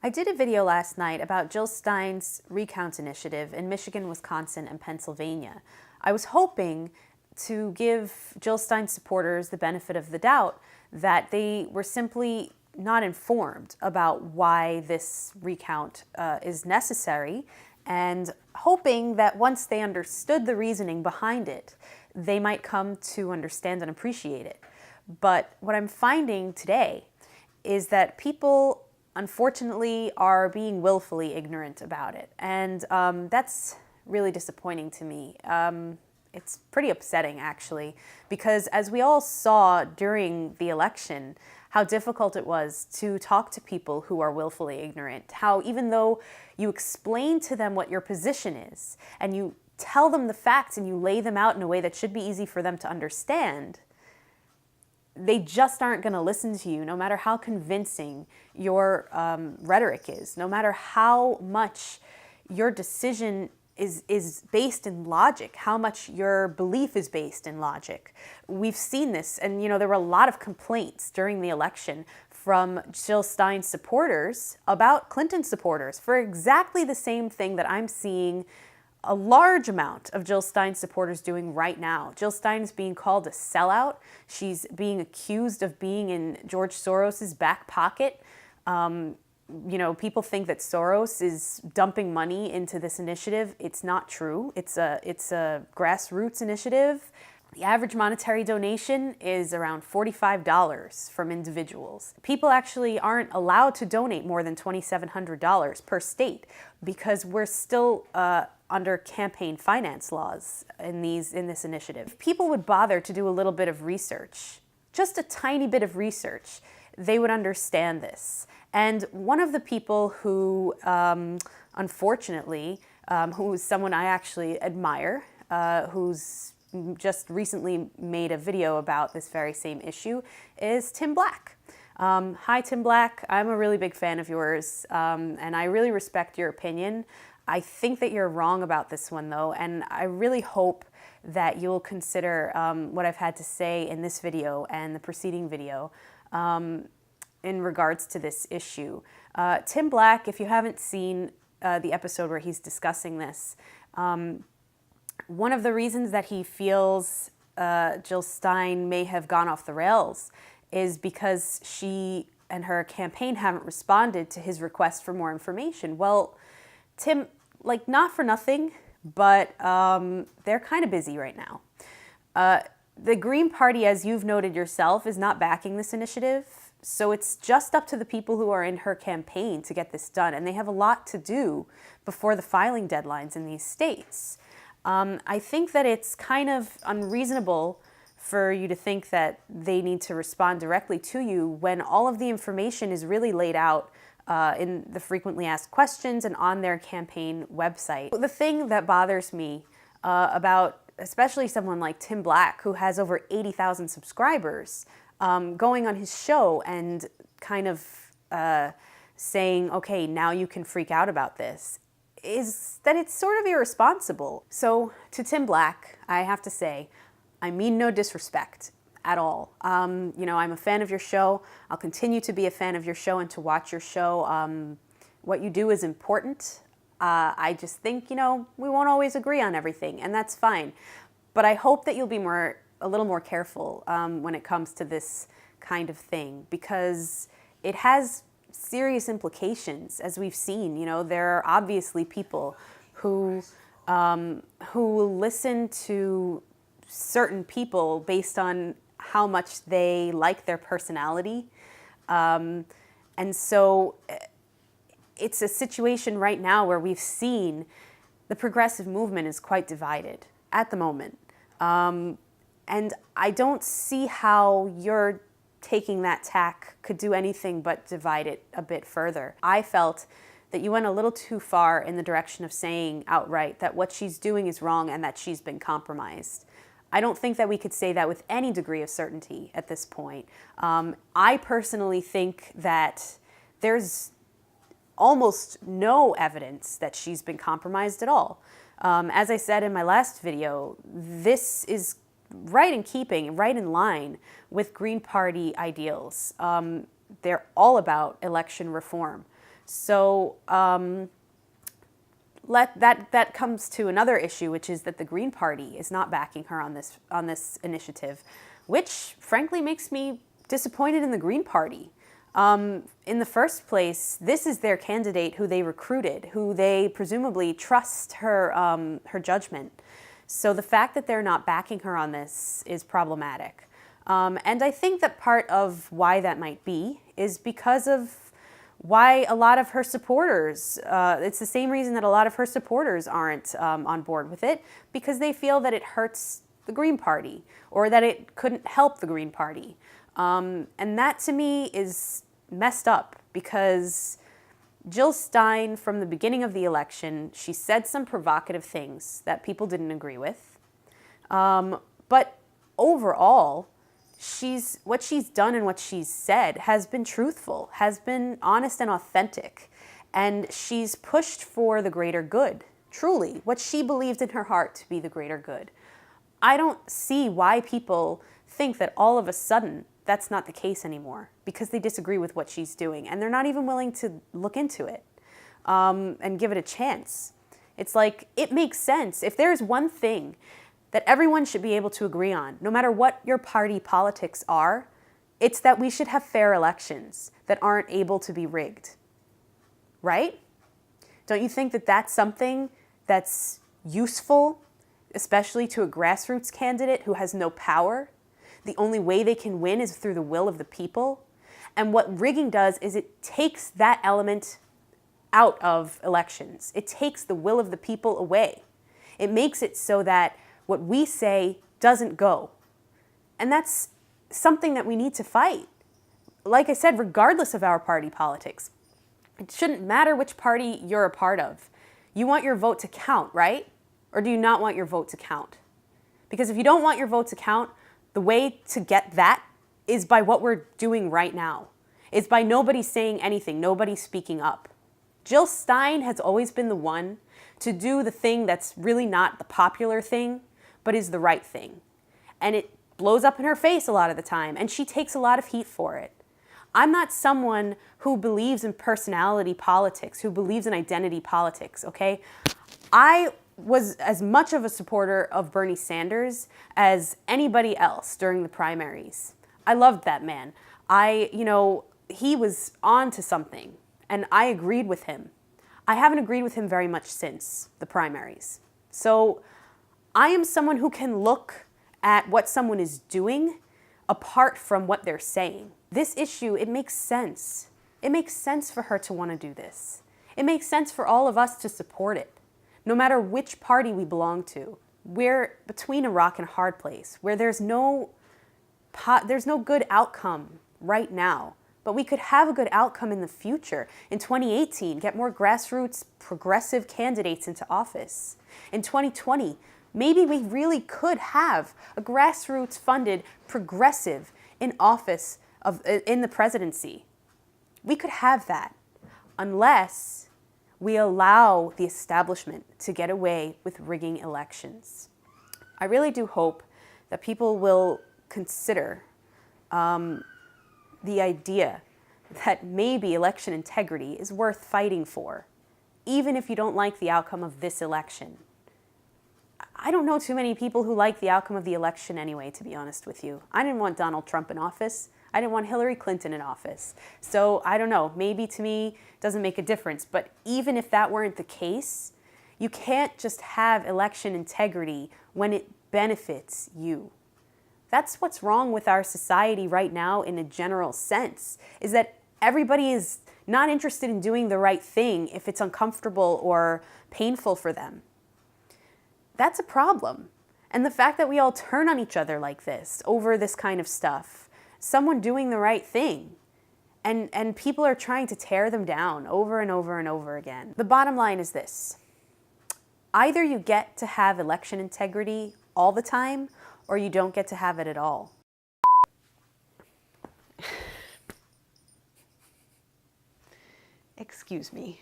I did a video last night about Jill Stein's Recount initiative in Michigan, Wisconsin, and Pennsylvania. I was hoping to give Jill Stein supporters the benefit of the doubt that they were simply not informed about why this recount is necessary, and hoping that once they understood the reasoning behind it, they might come to understand and appreciate it. But what I'm finding today is that people unfortunately are being willfully ignorant about it. And that's really disappointing to me. It's pretty upsetting, actually, because as we all saw during the election, how difficult it was to talk to people who are willfully ignorant, how even though you explain to them what your position is, and you tell them the facts and you lay them out in a way that should be easy for them to understand, they just aren't going to listen to you, no matter how convincing your rhetoric is, no matter how much your decision is based in logic, how much your belief is based in logic. We've seen this, and there were a lot of complaints during the election from Jill Stein supporters about Clinton supporters for exactly the same thing that I'm seeing a large amount of Jill Stein supporters doing right now. Jill Stein is being called a sellout. She's being accused of being in George Soros's back pocket. People think that Soros is dumping money into this initiative. It's not true. It's a grassroots initiative. The average monetary donation is around $45 from individuals. People actually aren't allowed to donate more than $2,700 per state because we're still under campaign finance laws in this initiative. If people would bother to do a little bit of research, just a tiny bit of research, they would understand this. And one of the people who, unfortunately, who is someone I actually admire, who's just recently made a video about this very same issue, is Tim Black. Hi, Tim Black. I'm a really big fan of yours, and I really respect your opinion. I think that you're wrong about this one, though, and I really hope that you'll consider what I've had to say in this video and the preceding video in regards to this issue. Tim Black, if you haven't seen the episode where he's discussing this, one of the reasons that he feels Jill Stein may have gone off the rails is because she and her campaign haven't responded to his request for more information. Well, Tim, not for nothing, but they're kind of busy right now. The Green Party, as you've noted yourself, is not backing this initiative. So it's just up to the people who are in her campaign to get this done. And they have a lot to do before the filing deadlines in these states. I think that it's kind of unreasonable for you to think that they need to respond directly to you when all of the information is really laid out in the frequently asked questions and on their campaign website. The thing that bothers me about especially someone like Tim Black, who has over 80,000 subscribers, going on his show and kind of saying, okay, now you can freak out about this, is that it's sort of irresponsible. So to Tim Black, I have to say, I mean no disrespect at all. I'm a fan of your show. I'll continue to be a fan of your show and to watch your show. What you do is important. I just think, we won't always agree on everything, and that's fine. But I hope that you'll be a little more careful when it comes to this kind of thing, because it has serious implications, as we've seen. There are obviously people who will listen to certain people based on how much they like their personality. And so it's a situation right now where we've seen the progressive movement is quite divided at the moment. And I don't see how you're taking that tack could do anything but divide it a bit further. I felt that you went a little too far in the direction of saying outright that what she's doing is wrong and that she's been compromised. I don't think that we could say that with any degree of certainty at this point. I personally think that there's almost no evidence that she's been compromised at all. As I said in my last video, this is right in keeping, right in line with Green Party ideals. They're all about election reform. So that comes to another issue, which is that the Green Party is not backing her on this initiative, which frankly makes me disappointed in the Green Party. In the first place, this is their candidate who they recruited, who they presumably trust her judgment. So the fact that they're not backing her on this is problematic. And I think that part of why that might be is because of why a lot of her supporters, it's the same reason that a lot of her supporters aren't on board with it, because they feel that it hurts the Green Party or that it couldn't help the Green Party. And that to me is messed up, because Jill Stein, from the beginning of the election, she said some provocative things that people didn't agree with. But overall, what she's done and what she's said has been truthful, has been honest and authentic. And she's pushed for the greater good, truly, what she believed in her heart to be the greater good. I don't see why people think that all of a sudden that's not the case anymore, because they disagree with what she's doing and they're not even willing to look into it and give it a chance. It's like, it makes sense. If there's one thing that everyone should be able to agree on, no matter what your party politics are, it's that we should have fair elections that aren't able to be rigged, right? Don't you think that that's something that's useful, especially to a grassroots candidate who has no power? The only way they can win is through the will of the people. And what rigging does is it takes that element out of elections. It takes the will of the people away. It makes it so that what we say doesn't go. And that's something that we need to fight. Like I said, regardless of our party politics, it shouldn't matter which party you're a part of. You want your vote to count, right? Or do you not want your vote to count? Because if you don't want your vote to count, the way to get that is by what we're doing right now. It's by nobody saying anything, nobody speaking up. Jill Stein has always been the one to do the thing that's really not the popular thing, but is the right thing. And it blows up in her face a lot of the time, and she takes a lot of heat for it. I'm not someone who believes in personality politics, who believes in identity politics, okay? I was as much of a supporter of Bernie Sanders as anybody else during the primaries. I loved that man. He was on to something, and I agreed with him. I haven't agreed with him very much since the primaries. So I am someone who can look at what someone is doing apart from what they're saying. This issue, it makes sense. It makes sense for her to want to do this. It makes sense for all of us to support it. No matter which party we belong to, we're between a rock and a hard place where there's no good outcome right now. But we could have a good outcome in the future. In 2018, get more grassroots, progressive candidates into office. In 2020, maybe we really could have a grassroots-funded progressive in office in the presidency. We could have that, unless we allow the establishment to get away with rigging elections. I really do hope that people will consider the idea that maybe election integrity is worth fighting for, even if you don't like the outcome of this election. I don't know too many people who like the outcome of the election anyway, to be honest with you. I didn't want Donald Trump in office. I didn't want Hillary Clinton in office. So I don't know, maybe to me it doesn't make a difference. But even if that weren't the case, you can't just have election integrity when it benefits you. That's what's wrong with our society right now in a general sense, is that everybody is not interested in doing the right thing if it's uncomfortable or painful for them. That's a problem. And the fact that we all turn on each other like this over this kind of stuff, someone doing the right thing, and people are trying to tear them down over and over and over again. The bottom line is this: either you get to have election integrity all the time, or you don't get to have it at all. Excuse me.